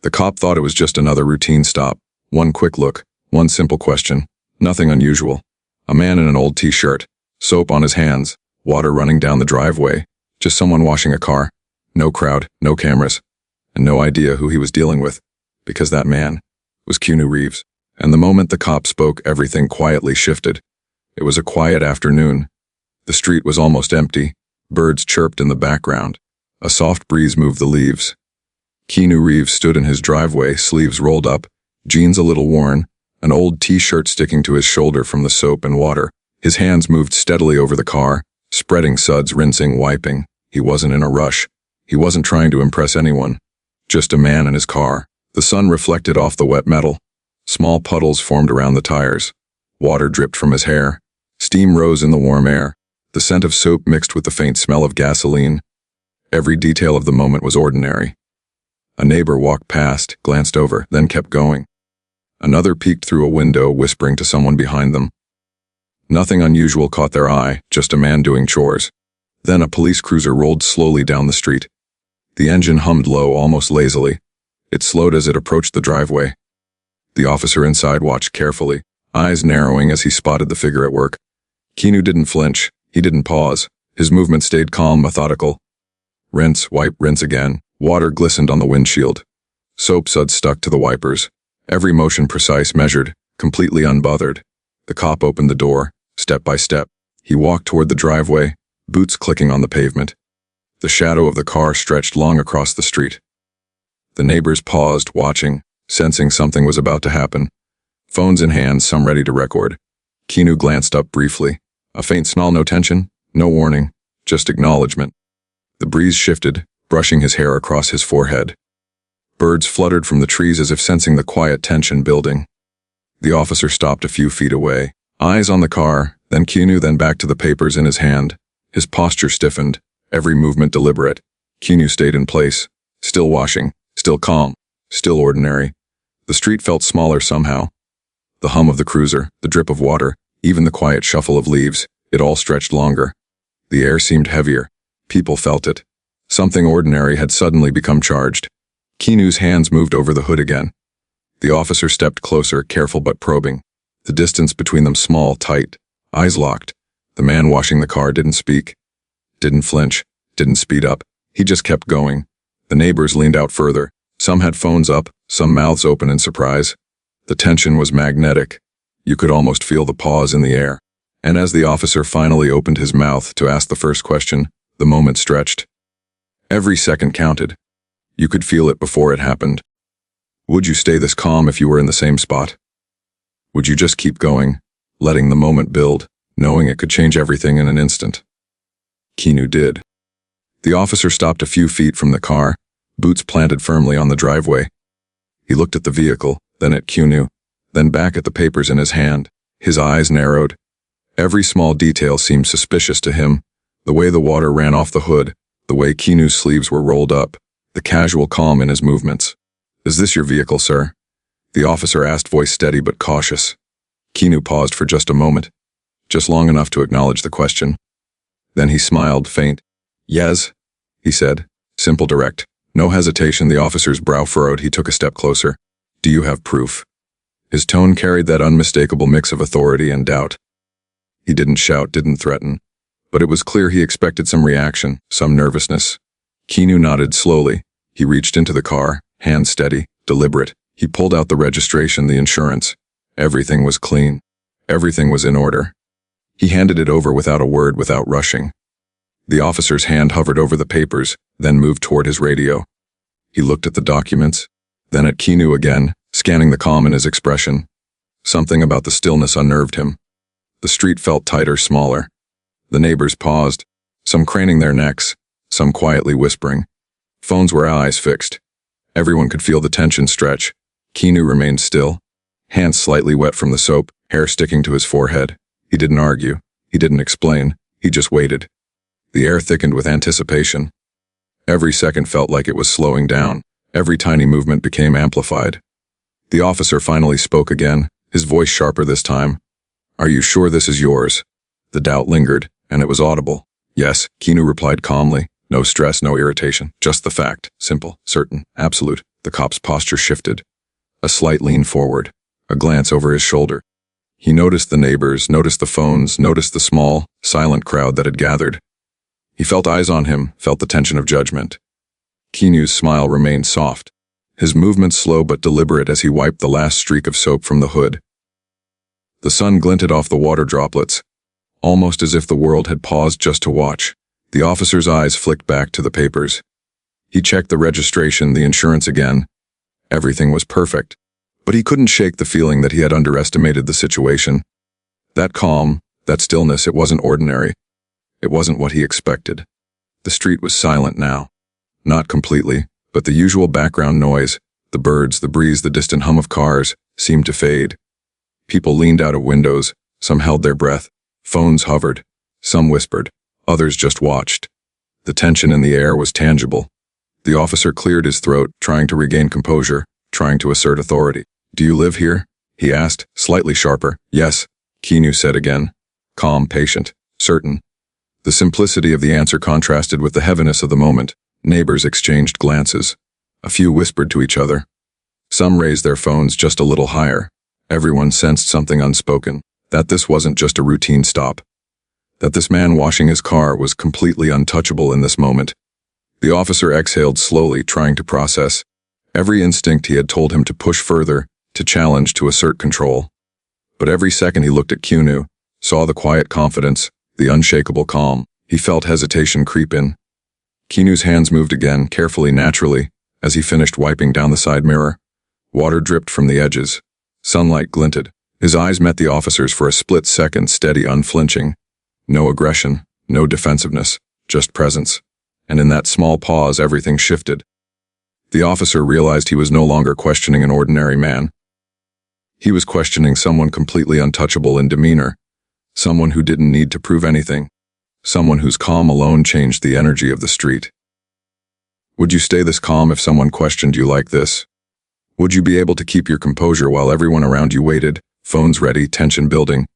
The cop thought it was just another routine stop. One quick look, one simple question. Nothing unusual. A man in an old t-shirt, soap on his hands, water running down the driveway. Just someone washing a car. No crowd, no cameras, and no idea who he was dealing with, because that man was Keanu Reeves. And the moment the cop spoke, everything quietly shifted. It was a quiet afternoon. The street was almost empty. Birds chirped in the background. A soft breeze moved the leaves. Keanu Reeves stood in his driveway, sleeves rolled up, jeans a little worn, an old t-shirt sticking to his shoulder from the soap and water. His hands moved steadily over the car, spreading suds, rinsing, wiping. He wasn't in a rush. He wasn't trying to impress anyone. Just a man and his car. The sun reflected off the wet metal. Small puddles formed around the tires. Water dripped from his hair. Steam rose in the warm air. The scent of soap mixed with the faint smell of gasoline. Every detail of the moment was ordinary. A neighbor walked past, glanced over, then kept going. Another peeked through a window, whispering to someone behind them. Nothing unusual caught their eye, just a man doing chores. Then a police cruiser rolled slowly down the street. The engine hummed low, almost lazily. It slowed as it approached the driveway. The officer inside watched carefully, eyes narrowing as he spotted the figure at work. Keanu didn't flinch. He didn't pause. His movement stayed calm, methodical. Rinse, wipe, rinse again. Water glistened on the windshield. Soap suds stuck to the wipers. Every motion precise, measured, completely unbothered. The cop opened the door, step by step. He walked toward the driveway, boots clicking on the pavement. The shadow of the car stretched long across the street. The neighbors paused, watching, sensing something was about to happen. Phones in hand, some ready to record. Keanu glanced up briefly. A faint smile, no tension, no warning, just acknowledgement. The breeze shifted, brushing his hair across his forehead. Birds fluttered from the trees as if sensing the quiet tension building. The officer stopped a few feet away, eyes on the car, then Keanu, then back to the papers in his hand. His posture stiffened, every movement deliberate. Keanu stayed in place, still washing, still calm, still ordinary. The street felt smaller somehow. The hum of the cruiser, the drip of water, even the quiet shuffle of leaves, it all stretched longer. The air seemed heavier. People felt it. Something ordinary had suddenly become charged. Keanu's hands moved over the hood again. The officer stepped closer, careful but probing. The distance between them small, tight, eyes locked. The man washing the car didn't speak, didn't flinch, didn't speed up. He just kept going. The neighbors leaned out further. Some had phones up, some mouths open in surprise. The tension was magnetic. You could almost feel the pause in the air. And as the officer finally opened his mouth to ask the first question, the moment stretched. Every second counted. You could feel it before it happened. Would you stay this calm if you were in the same spot? Would you just keep going, letting the moment build, knowing it could change everything in an instant? Keanu did. The officer stopped a few feet from the car, boots planted firmly on the driveway. He looked at the vehicle, then at Keanu, then back at the papers in his hand. His eyes narrowed. Every small detail seemed suspicious to him. The way the water ran off the hood, the way Keanu's sleeves were rolled up, the casual calm in his movements. "Is this your vehicle, sir?" The officer asked, voice steady but cautious. Keanu paused for just a moment, just long enough to acknowledge the question. Then he smiled, faint. "Yes," he said, simple, direct. No hesitation. The officer's brow furrowed. He took a step closer. "Do you have proof?" His tone carried that unmistakable mix of authority and doubt. He didn't shout, didn't threaten, but it was clear he expected some reaction, some nervousness. Keanu nodded slowly. He reached into the car, hands steady, deliberate. He pulled out the registration, the insurance. Everything was clean. Everything was in order. He handed it over without a word, without rushing. The officer's hand hovered over the papers, then moved toward his radio. He looked at the documents, then at Keanu again, scanning the calm in his expression. Something about the stillness unnerved him. The street felt tighter, smaller. The neighbors paused, some craning their necks, some quietly whispering. Phones were eyes fixed. Everyone could feel the tension stretch. Keanu remained still, hands slightly wet from the soap, hair sticking to his forehead. He didn't argue. He didn't explain. He just waited. The air thickened with anticipation. Every second felt like it was slowing down. Every tiny movement became amplified. The officer finally spoke again, his voice sharper this time. "Are you sure this is yours?" The doubt lingered, and it was audible. "Yes," Keanu replied calmly. No stress, no irritation, just the fact. Simple, certain, absolute. The cop's posture shifted. A slight lean forward, a glance over his shoulder. He noticed the neighbors, noticed the phones, noticed the small, silent crowd that had gathered. He felt eyes on him, felt the tension of judgment. Keanu's smile remained soft, his movements slow but deliberate as he wiped the last streak of soap from the hood. The sun glinted off the water droplets, almost as if the world had paused just to watch. The officer's eyes flicked back to the papers. He checked the registration, the insurance again. Everything was perfect, but he couldn't shake the feeling that he had underestimated the situation. That calm, that stillness, it wasn't ordinary. It wasn't what he expected. The street was silent now. Not completely, but the usual background noise, the birds, the breeze, the distant hum of cars, seemed to fade. People leaned out of windows, some held their breath, phones hovered, some whispered, others just watched. The tension in the air was tangible. The officer cleared his throat, trying to regain composure, trying to assert authority. "Do you live here?" he asked, slightly sharper. "Yes," Keanu said again. Calm, patient, certain. The simplicity of the answer contrasted with the heaviness of the moment. Neighbors exchanged glances. A few whispered to each other. Some raised their phones just a little higher. Everyone sensed something unspoken, that this wasn't just a routine stop. That this man washing his car was completely untouchable in this moment. The officer exhaled slowly, trying to process. Every instinct he had told him to push further, to challenge, to assert control. But every second he looked at Keanu, saw the quiet confidence, the unshakable calm. He felt hesitation creep in. Keanu's hands moved again, carefully, naturally, as he finished wiping down the side mirror. Water dripped from the edges. Sunlight glinted. His eyes met the officer's for a split second, steady, unflinching. No aggression, no defensiveness, just presence. And in that small pause, everything shifted. The officer realized he was no longer questioning an ordinary man. He was questioning someone completely untouchable in demeanor, someone who didn't need to prove anything, someone whose calm alone changed the energy of the street. Would you stay this calm if someone questioned you like this? Would you be able to keep your composure while everyone around you waited, phones ready, tension building,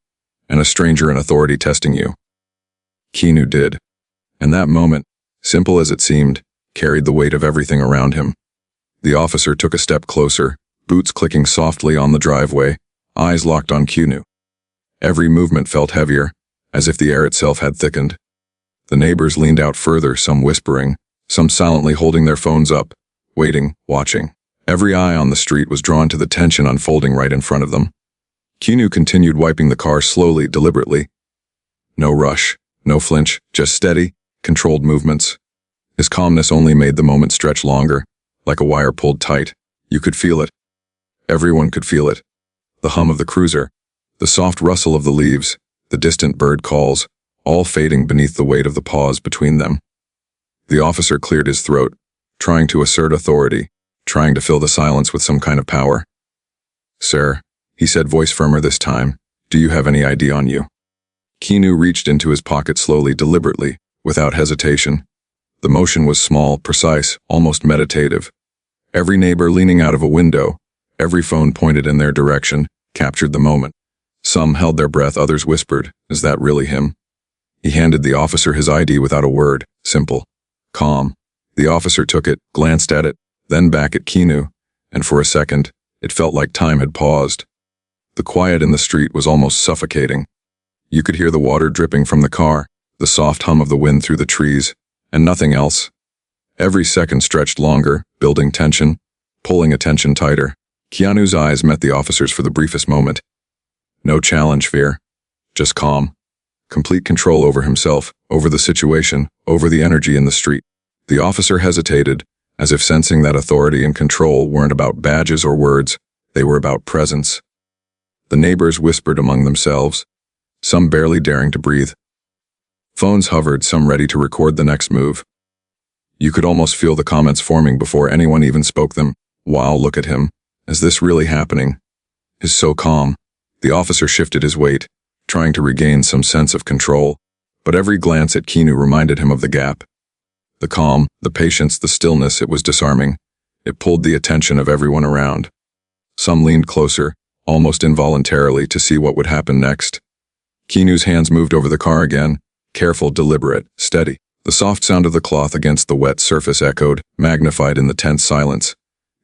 and a stranger in authority testing you? Keanu did. And that moment, simple as it seemed, carried the weight of everything around him. The officer took a step closer, boots clicking softly on the driveway, eyes locked on Keanu. Every movement felt heavier, as if the air itself had thickened. The neighbors leaned out further, some whispering, some silently holding their phones up, waiting, watching. Every eye on the street was drawn to the tension unfolding right in front of them. Keanu continued wiping the car slowly, deliberately. No rush, no flinch, just steady, controlled movements. His calmness only made the moment stretch longer, like a wire pulled tight. You could feel it. Everyone could feel it. The hum of the cruiser, the soft rustle of the leaves, the distant bird calls, all fading beneath the weight of the pause between them. The officer cleared his throat, trying to assert authority, trying to fill the silence with some kind of power. "Sir," he said, voice firmer this time, "do you have any ID on you?" Keanu reached into his pocket slowly, deliberately, without hesitation. The motion was small, precise, almost meditative. Every neighbor leaning out of a window, every phone pointed in their direction, captured the moment. Some held their breath, others whispered, "Is that really him?" He handed the officer his ID without a word, simple, calm. The officer took it, glanced at it, then back at Keanu, and for a second, it felt like time had paused. The quiet in the street was almost suffocating. You could hear the water dripping from the car, the soft hum of the wind through the trees, and nothing else. Every second stretched longer, building tension, pulling attention tighter. Keanu's eyes met the officer's for the briefest moment. No challenge, fear. Just calm. Complete control over himself, over the situation, over the energy in the street. The officer hesitated, as if sensing that authority and control weren't about badges or words, they were about presence. The neighbors whispered among themselves, some barely daring to breathe. Phones hovered, some ready to record the next move. You could almost feel the comments forming before anyone even spoke them. "Wow, look at him. Is this really happening? He's so calm." The officer shifted his weight, trying to regain some sense of control, but every glance at Keanu reminded him of the gap. The calm, the patience, the stillness, it was disarming. It pulled the attention of everyone around. Some leaned closer, almost involuntarily, to see what would happen next. Keanu's hands moved over the car again, careful, deliberate, steady. The soft sound of the cloth against the wet surface echoed, magnified in the tense silence.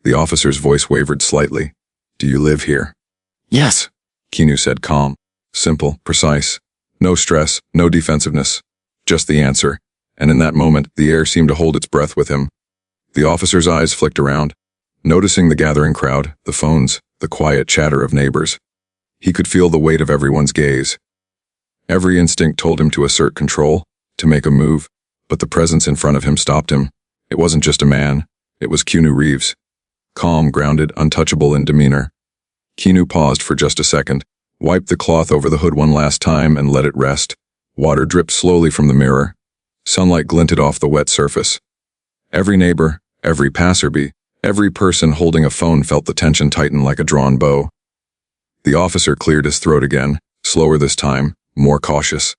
The officer's voice wavered slightly. "Do you live here?" "Yes," Keanu said, calm, simple, precise. No stress, no defensiveness. Just the answer, and in that moment, the air seemed to hold its breath with him. The officer's eyes flicked around, noticing the gathering crowd, the phones, the quiet chatter of neighbors. He could feel the weight of everyone's gaze. Every instinct told him to assert control, to make a move, but the presence in front of him stopped him. It wasn't just a man, it was Keanu Reeves. Calm, grounded, untouchable in demeanor. Keanu paused for just a second, wiped the cloth over the hood one last time and let it rest. Water dripped slowly from the mirror. Sunlight glinted off the wet surface. Every neighbor, every passerby, every person holding a phone felt the tension tighten like a drawn bow. The officer cleared his throat again, slower this time, more cautious.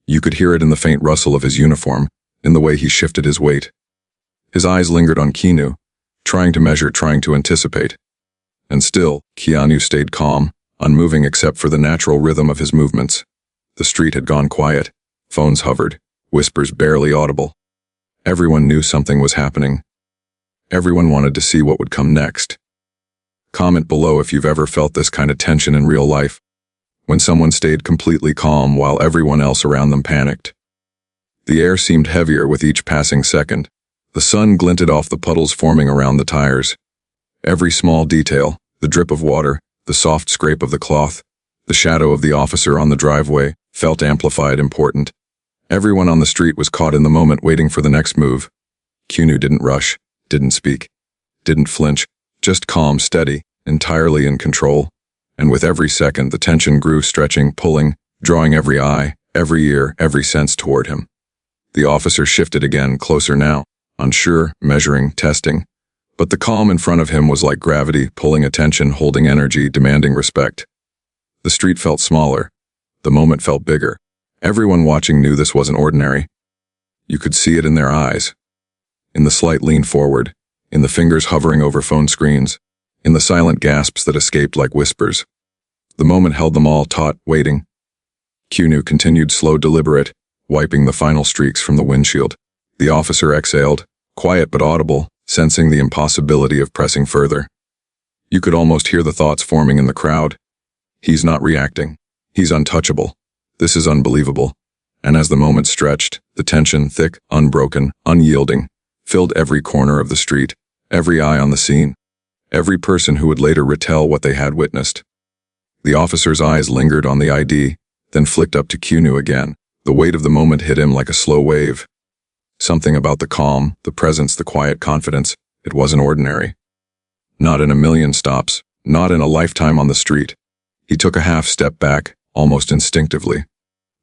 You could hear it in the faint rustle of his uniform, in the way he shifted his weight. His eyes lingered on Keanu, trying to measure, trying to anticipate. And still, Keanu stayed calm, unmoving except for the natural rhythm of his movements. The street had gone quiet. Phones hovered, whispers barely audible. Everyone knew something was happening. Everyone wanted to see what would come next. Comment below if you've ever felt this kind of tension in real life, when someone stayed completely calm while everyone else around them panicked. The air seemed heavier with each passing second. The sun glinted off the puddles forming around the tires. Every small detail, the drip of water, the soft scrape of the cloth, the shadow of the officer on the driveway, felt amplified, important. Everyone on the street was caught in the moment waiting for the next move. Keanu didn't rush, didn't speak, didn't flinch, just calm, steady, entirely in control. And with every second, the tension grew, stretching, pulling, drawing every eye, every ear, every sense toward him. The officer shifted again, closer now, unsure, measuring, testing. But the calm in front of him was like gravity, pulling attention, holding energy, demanding respect. The street felt smaller. The moment felt bigger. Everyone watching knew this wasn't ordinary. You could see it in their eyes. In the slight lean forward, in the fingers hovering over phone screens, in the silent gasps that escaped like whispers. The moment held them all taut, waiting. Keanu continued, slow, deliberate, wiping the final streaks from the windshield. The officer exhaled, quiet but audible, sensing the impossibility of pressing further. You could almost hear the thoughts forming in the crowd. He's not reacting. He's untouchable. This is unbelievable. And as the moment stretched, the tension, thick, unbroken, unyielding, filled every corner of the street, every eye on the scene, every person who would later retell what they had witnessed. The officer's eyes lingered on the ID, then flicked up to Keanu again. The weight of the moment hit him like a slow wave. Something about the calm, the presence, the quiet confidence, it wasn't ordinary. Not in a million stops, not in a lifetime on the street. He took a half step back, almost instinctively.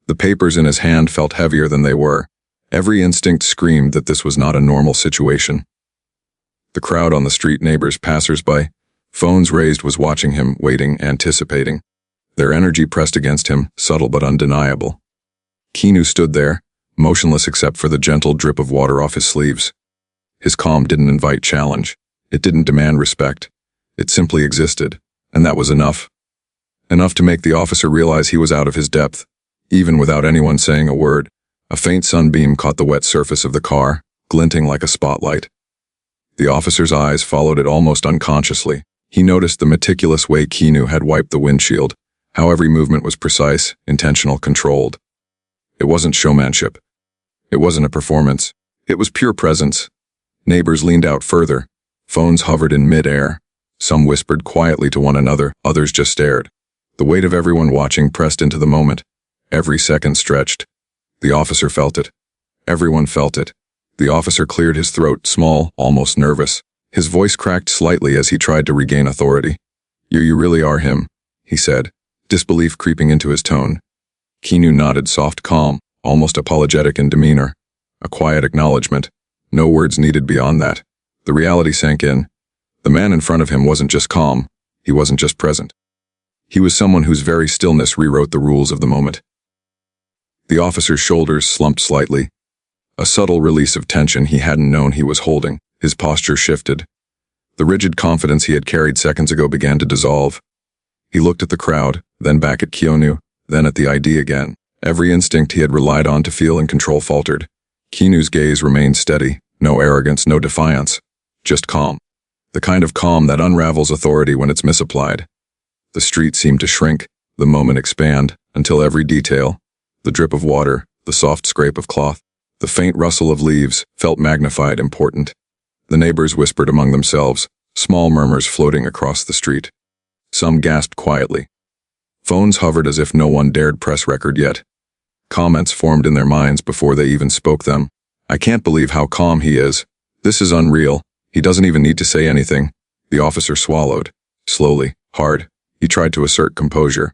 The papers in his hand felt heavier than they were. Every instinct screamed that this was not a normal situation. The crowd on the street, neighbors, passers-by, phones raised, was watching him, waiting, anticipating. Their energy pressed against him, subtle but undeniable. Keanu stood there, motionless except for the gentle drip of water off his sleeves. His calm didn't invite challenge. It didn't demand respect. It simply existed, and that was enough. Enough to make the officer realize he was out of his depth. Even without anyone saying a word, a faint sunbeam caught the wet surface of the car, glinting like a spotlight. The officer's eyes followed it almost unconsciously. He noticed the meticulous way Keanu had wiped the windshield, how every movement was precise, intentional, controlled. It wasn't showmanship. It wasn't a performance. It was pure presence. Neighbors leaned out further. Phones hovered in mid-air. Some whispered quietly to one another, others just stared. The weight of everyone watching pressed into the moment. Every second stretched. The officer felt it. Everyone felt it. The officer cleared his throat, small, almost nervous. His voice cracked slightly as he tried to regain authority. You really are him," he said, disbelief creeping into his tone. Keanu nodded, soft, calm, almost apologetic in demeanor. A quiet acknowledgement. No words needed beyond that. The reality sank in. The man in front of him wasn't just calm. He wasn't just present. He was someone whose very stillness rewrote the rules of the moment. The officer's shoulders slumped slightly. A subtle release of tension he hadn't known he was holding. His posture shifted. The rigid confidence he had carried seconds ago began to dissolve. He looked at the crowd, then back at Keanu, then at the ID again. Every instinct he had relied on to feel in control faltered. Keanu's gaze remained steady. No arrogance, no defiance. Just calm. the kind of calm that unravels authority when it's misapplied. The street seemed to shrink, the moment expand, until every detail, the drip of water, the soft scrape of cloth, the faint rustle of leaves, felt magnified, important. The neighbors whispered among themselves, small murmurs floating across the street. Some gasped quietly. Phones hovered as if no one dared press record yet. Comments formed in their minds before they even spoke them. "I can't believe how calm he is. This is unreal. He doesn't even need to say anything." The officer swallowed. Slowly, hard. He tried to assert composure.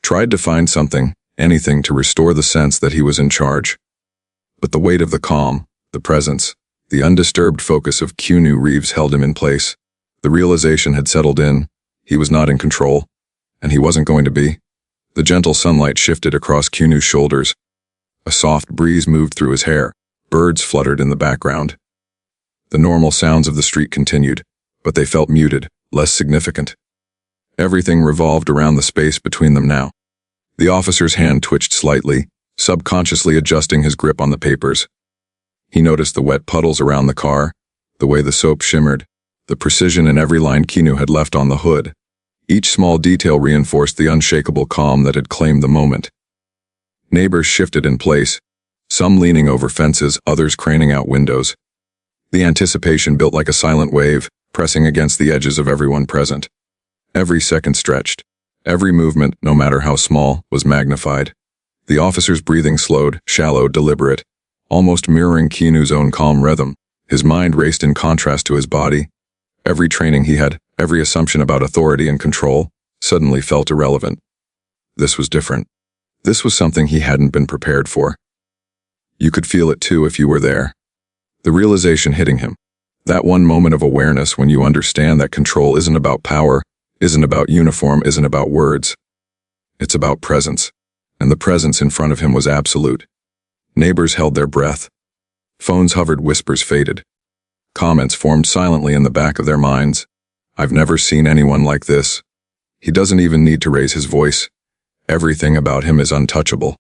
Tried to find something, anything to restore the sense that he was in charge. But the weight of the calm, the presence, the undisturbed focus of Keanu Reeves held him in place. The realization had settled in. He was not in control, and he wasn't going to be. The gentle sunlight shifted across Keanu's shoulders. A soft breeze moved through his hair. Birds fluttered in the background. The normal sounds of the street continued, but they felt muted, less significant. Everything revolved around the space between them now. The officer's hand twitched slightly, subconsciously adjusting his grip on the papers. He noticed the wet puddles around the car, the way the soap shimmered, the precision in every line Keanu had left on the hood. Each small detail reinforced the unshakable calm that had claimed the moment. Neighbors shifted in place, some leaning over fences, others craning out windows. The anticipation built like a silent wave, pressing against the edges of everyone present. Every second stretched. Every movement, no matter how small, was magnified. The officer's breathing slowed, shallow, deliberate, almost mirroring Keanu's own calm rhythm. His mind raced in contrast to his body. Every training he had, every assumption about authority and control, suddenly felt irrelevant. This was different. This was something he hadn't been prepared for. You could feel it too if you were there. The realization hitting him. That one moment of awareness when you understand that control isn't about power, isn't about uniform, isn't about words. It's about presence. And the presence in front of him was absolute. Neighbors held their breath. Phones hovered, whispers faded. Comments formed silently in the back of their minds. "I've never seen anyone like this. He doesn't even need to raise his voice. Everything about him is untouchable."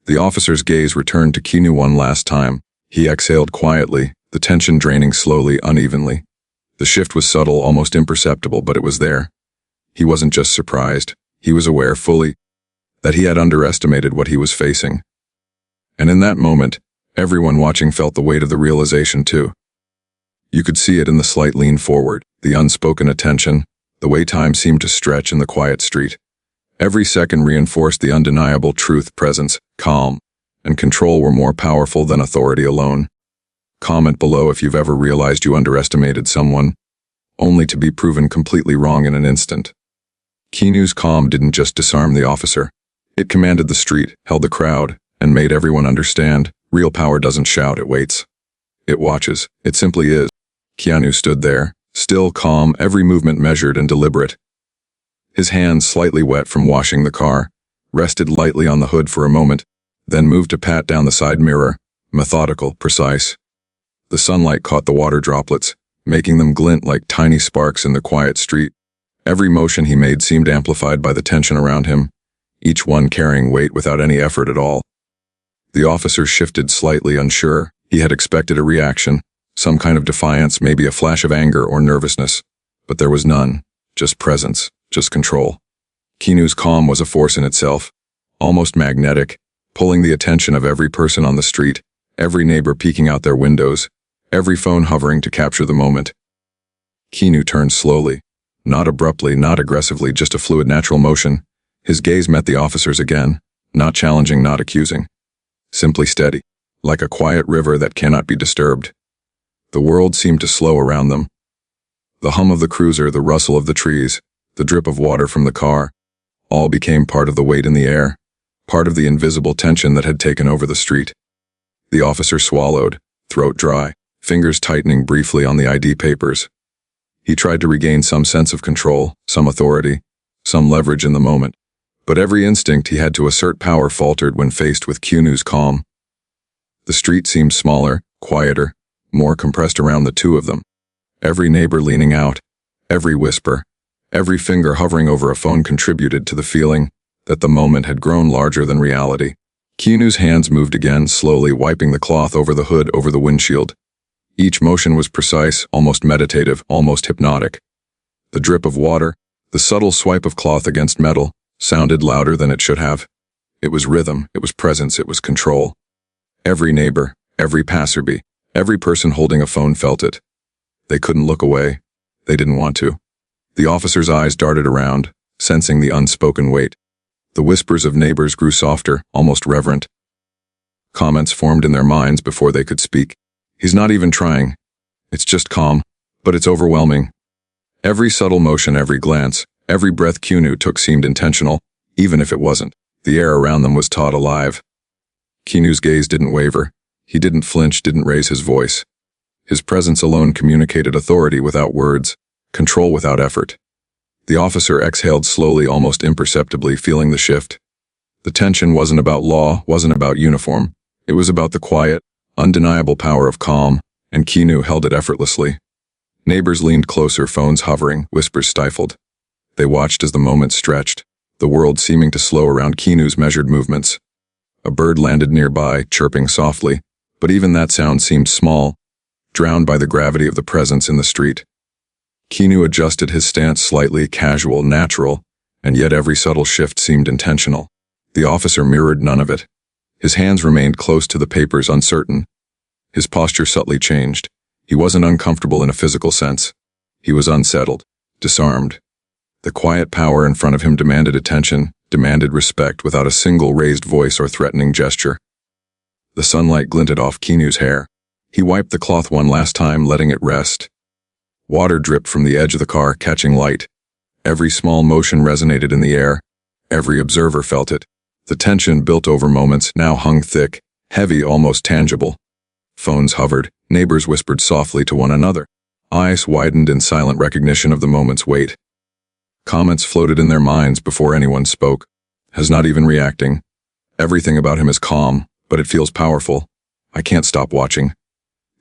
The officer's gaze returned to Keanu one last time. He exhaled quietly, the tension draining slowly, unevenly. The shift was subtle, almost imperceptible, but it was there. He wasn't just surprised. He was aware fully that he had underestimated what he was facing. And in that moment, everyone watching felt the weight of the realization too. You could see it in the slight lean forward, the unspoken attention, the way time seemed to stretch in the quiet street. Every second reinforced the undeniable truth: presence, calm, and control were more powerful than authority alone. Comment below if you've ever realized you underestimated someone, only to be proven completely wrong in an instant. Keanu's calm didn't just disarm the officer. It commanded the street, held the crowd, and made everyone understand, real power doesn't shout, it waits. It watches. It simply is. Keanu stood there, still calm, every movement measured and deliberate. His hands, slightly wet from washing the car, rested lightly on the hood for a moment, then moved to pat down the side mirror, methodical, precise. The sunlight caught the water droplets, making them glint like tiny sparks in the quiet street. Every motion he made seemed amplified by the tension around him, each one carrying weight without any effort at all. The officer shifted slightly, unsure. He had expected a reaction, some kind of defiance, maybe a flash of anger or nervousness. But there was none, just presence, just control. Keanu's calm was a force in itself, almost magnetic, pulling the attention of every person on the street, every neighbor peeking out their windows, every phone hovering to capture the moment. Keanu turned slowly, not abruptly, not aggressively, just a fluid, natural motion. His gaze met the officer's again, not challenging, not accusing. Simply steady, like a quiet river that cannot be disturbed. The world seemed to slow around them. The hum of the cruiser, the rustle of the trees, the drip of water from the car, all became part of the weight in the air, part of the invisible tension that had taken over the street. The officer swallowed, throat dry, fingers tightening briefly on the ID papers. He tried to regain some sense of control, some authority, some leverage in the moment. But every instinct he had to assert power faltered when faced with Keanu's calm. The street seemed smaller, quieter, more compressed around the two of them. Every neighbor leaning out, every whisper, every finger hovering over a phone contributed to the feeling that the moment had grown larger than reality. Keanu's hands moved again, slowly wiping the cloth over the hood, over the windshield. Each motion was precise, almost meditative, almost hypnotic. The drip of water, the subtle swipe of cloth against metal, sounded louder than it should have. It was rhythm, it was presence, it was control. Every neighbor, every passerby, every person holding a phone felt it. They couldn't look away. They didn't want to. The officer's eyes darted around, sensing the unspoken weight. The whispers of neighbors grew softer, almost reverent. Comments formed in their minds before they could speak. He's not even trying. It's just calm, but it's overwhelming. Every subtle motion, every glance, every breath Keanu took seemed intentional, even if it wasn't. The air around them was taut alive. Keanu's gaze didn't waver. He didn't flinch, didn't raise his voice. His presence alone communicated authority without words, control without effort. The officer exhaled slowly, almost imperceptibly, feeling the shift. The tension wasn't about law, wasn't about uniform. It was about the quiet, undeniable power of calm, and Keanu held it effortlessly. Neighbors leaned closer, phones hovering, whispers stifled. They watched as the moment stretched, the world seeming to slow around Keanu's measured movements. A bird landed nearby, chirping softly, but even that sound seemed small, drowned by the gravity of the presence in the street. Keanu adjusted his stance slightly, casual, natural, and yet every subtle shift seemed intentional. The officer mirrored none of it. His hands remained close to the papers, uncertain. His posture subtly changed. He wasn't uncomfortable in a physical sense. He was unsettled, disarmed. The quiet power in front of him demanded attention, demanded respect without a single raised voice or threatening gesture. The sunlight glinted off Keanu's hair. He wiped the cloth one last time, letting it rest. Water dripped from the edge of the car, catching light. Every small motion resonated in the air. Every observer felt it. The tension built over moments now hung thick, heavy, almost tangible. Phones hovered, neighbors whispered softly to one another. Eyes widened in silent recognition of the moment's weight. Comments floated in their minds before anyone spoke. Has not even reacting. Everything about him is calm, but it feels powerful. I can't stop watching.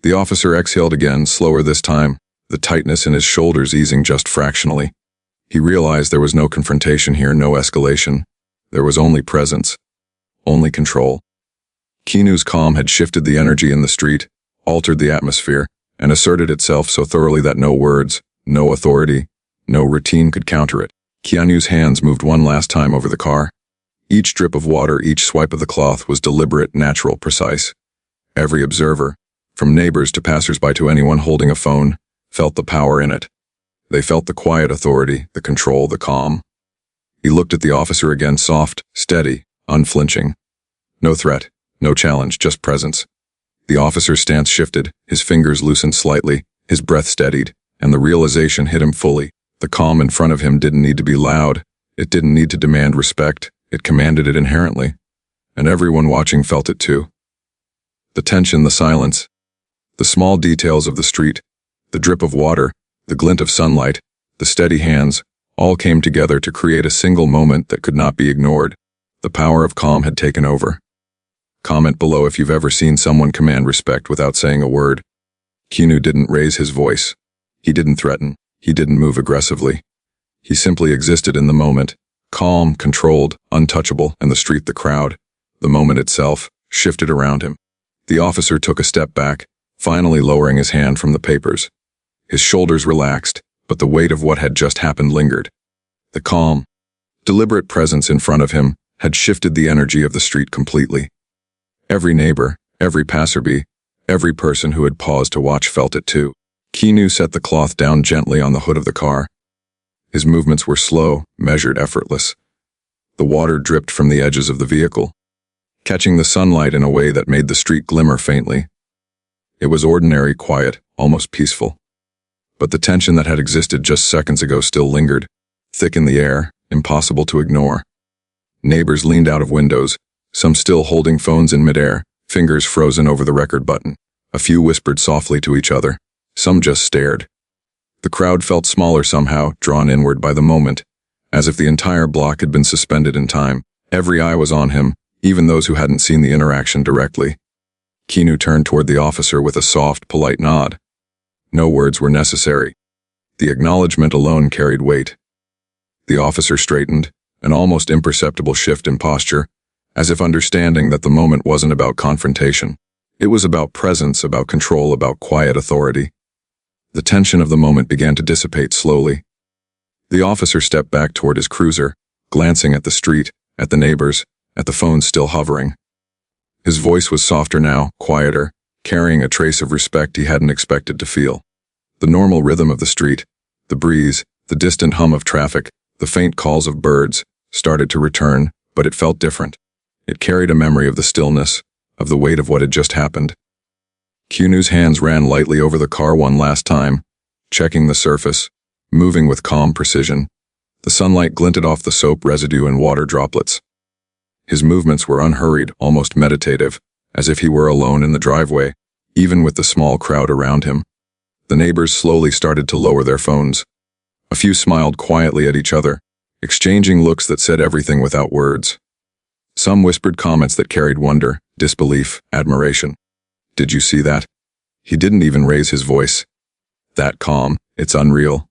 The officer exhaled again, slower this time, the tightness in his shoulders easing just fractionally. He realized there was no confrontation here, no escalation. There was only presence. Only control. Keanu's calm had shifted the energy in the street, altered the atmosphere, and asserted itself so thoroughly that no words, no authority, no routine could counter it. Keanu's hands moved one last time over the car. Each drip of water, each swipe of the cloth was deliberate, natural, precise. Every observer, from neighbors to passersby to anyone holding a phone, felt the power in it. They felt the quiet authority, the control, the calm. He looked at the officer again, soft, steady, unflinching. No threat, no challenge, just presence. The officer's stance shifted, his fingers loosened slightly, his breath steadied, and the realization hit him fully. The calm in front of him didn't need to be loud. It didn't need to demand respect. It commanded it inherently. And everyone watching felt it too. The tension, the silence, the small details of the street, the drip of water, the glint of sunlight, the steady hands, all came together to create a single moment that could not be ignored. The power of calm had taken over. Comment below if you've ever seen someone command respect without saying a word. Keanu didn't raise his voice. He didn't threaten. He didn't move aggressively. He simply existed in the moment, calm, controlled, untouchable, and the street, the crowd, the moment itself, shifted around him. The officer took a step back, finally lowering his hand from the papers. His shoulders relaxed, but the weight of what had just happened lingered. The calm, deliberate presence in front of him had shifted the energy of the street completely. Every neighbor, every passerby, every person who had paused to watch felt it too. Keanu set the cloth down gently on the hood of the car. His movements were slow, measured, effortless. The water dripped from the edges of the vehicle, catching the sunlight in a way that made the street glimmer faintly. It was ordinary, quiet, almost peaceful. But the tension that had existed just seconds ago still lingered, thick in the air, impossible to ignore. Neighbors leaned out of windows, some still holding phones in midair, fingers frozen over the record button. A few whispered softly to each other. Some just stared. The crowd felt smaller somehow, drawn inward by the moment, as if the entire block had been suspended in time. Every eye was on him, even those who hadn't seen the interaction directly. Keanu turned toward the officer with a soft, polite nod. No words were necessary. The acknowledgement alone carried weight. The officer straightened, an almost imperceptible shift in posture, as if understanding that the moment wasn't about confrontation. It was about presence, about control, about quiet authority. The tension of the moment began to dissipate slowly. The officer stepped back toward his cruiser, glancing at the street, at the neighbors, at the phone still hovering. His voice was softer now, quieter, carrying a trace of respect he hadn't expected to feel. The normal rhythm of the street, the breeze, the distant hum of traffic, the faint calls of birds, started to return, but it felt different. It carried a memory of the stillness, of the weight of what had just happened. Keanu's hands ran lightly over the car one last time, checking the surface, moving with calm precision. The sunlight glinted off the soap residue and water droplets. His movements were unhurried, almost meditative, as if he were alone in the driveway, even with the small crowd around him. The neighbors slowly started to lower their phones. A few smiled quietly at each other, exchanging looks that said everything without words. Some whispered comments that carried wonder, disbelief, admiration. Did you see that? He didn't even raise his voice. That calm, it's unreal.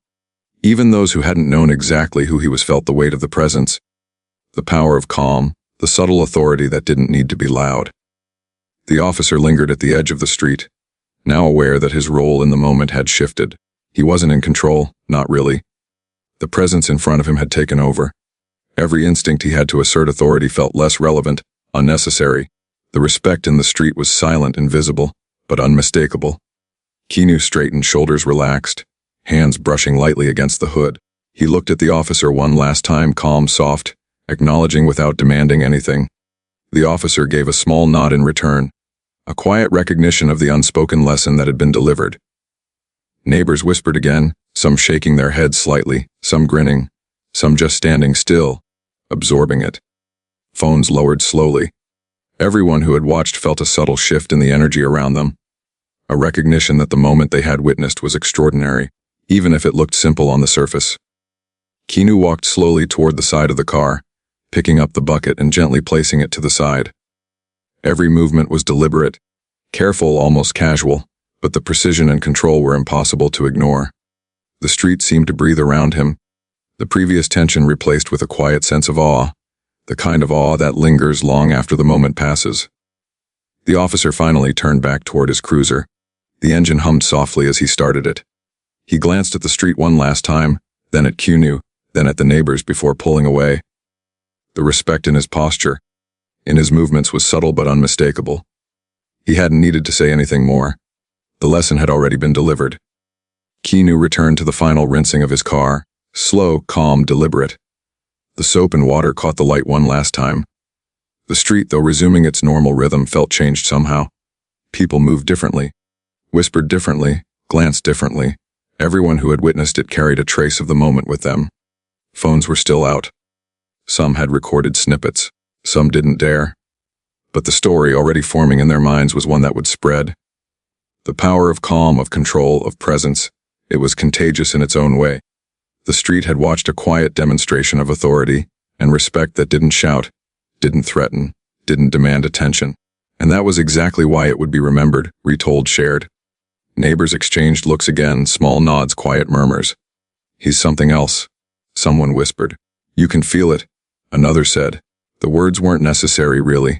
Even those who hadn't known exactly who he was felt the weight of the presence. The power of calm, the subtle authority that didn't need to be loud. The officer lingered at the edge of the street, now aware that his role in the moment had shifted. He wasn't in control, not really. The presence in front of him had taken over. Every instinct he had to assert authority felt less relevant, unnecessary. The respect in the street was silent and visible, but unmistakable. Keanu straightened, shoulders relaxed, hands brushing lightly against the hood. He looked at the officer one last time, calm, soft, acknowledging without demanding anything. The officer gave a small nod in return, a quiet recognition of the unspoken lesson that had been delivered. Neighbors whispered again, some shaking their heads slightly, some grinning, some just standing still, absorbing it. Phones lowered slowly. Everyone who had watched felt a subtle shift in the energy around them, a recognition that the moment they had witnessed was extraordinary, even if it looked simple on the surface. Keanu walked slowly toward the side of the car, picking up the bucket and gently placing it to the side. Every movement was deliberate, careful, almost casual, but the precision and control were impossible to ignore. The street seemed to breathe around him, the previous tension replaced with a quiet sense of awe, the kind of awe that lingers long after the moment passes. The officer finally turned back toward his cruiser. The engine hummed softly as he started it. He glanced at the street one last time, then at Keanu, then at the neighbors before pulling away. The respect in his posture, in his movements, was subtle but unmistakable. He hadn't needed to say anything more. The lesson had already been delivered. Keanu returned to the final rinsing of his car, slow, calm, deliberate. The soap and water caught the light one last time. The street, though resuming its normal rhythm, felt changed somehow. People moved differently, whispered differently, glanced differently. Everyone who had witnessed it carried a trace of the moment with them. Phones were still out. Some had recorded snippets, some didn't dare. But the story already forming in their minds was one that would spread. The power of calm, of control, of presence, it was contagious in its own way. The street had watched a quiet demonstration of authority and respect that didn't shout, didn't threaten, didn't demand attention. And that was exactly why it would be remembered, retold, shared. Neighbors exchanged looks again, small nods, quiet murmurs. He's something else. Someone whispered. You can feel it. Another said. The words weren't necessary, really.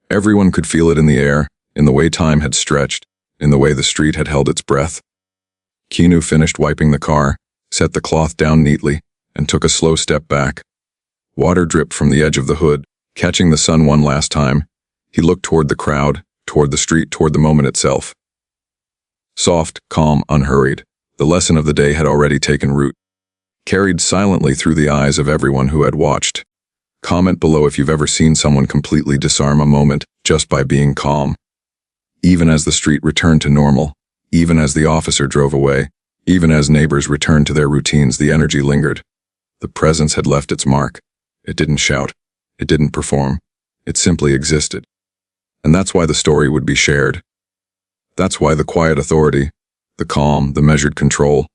Everyone could feel it in the air, in the way time had stretched, in the way the street had held its breath. Keanu finished wiping the car, set the cloth down neatly, and took a slow step back. Water dripped from the edge of the hood, catching the sun one last time. He looked toward the crowd, toward the street, toward the moment itself. Soft, calm, unhurried, the lesson of the day had already taken root, carried silently through the eyes of everyone who had watched. Comment below if you've ever seen someone completely disarm a moment just by being calm. Even as the street returned to normal, even as the officer drove away, even as neighbors returned to their routines, the energy lingered. The presence had left its mark. It didn't shout. It didn't perform. It simply existed. And that's why the story would be shared. That's why the quiet authority, the calm, the measured control,